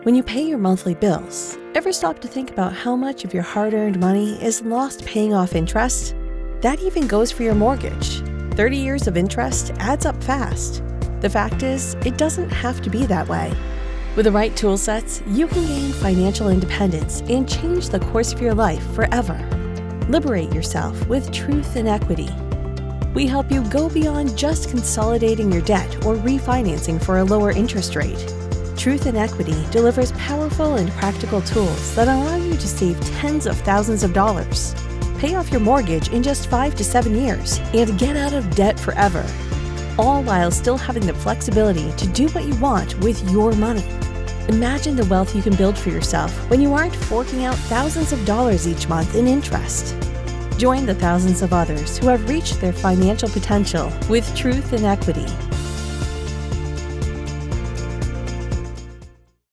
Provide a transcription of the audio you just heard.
When you pay your monthly bills, ever stop to think about how much of your hard-earned money is lost paying off interest? That even goes for your mortgage. 30 years of interest adds up fast. The fact is, it doesn't have to be that way. With the right tool sets, you can gain financial independence and change the course of your life forever. Liberate yourself with Truth in Equity. We help you go beyond just consolidating your debt or refinancing for a lower interest rate. Truth in Equity delivers powerful and practical tools that allow you to save tens of thousands of dollars, pay off your mortgage in just 5 to 7 years, and get out of debt forever, all while still having the flexibility to do what you want with your money. Imagine the wealth you can build for yourself when you aren't forking out thousands of dollars each month in interest. Join the thousands of others who have reached their financial potential with Truth in Equity.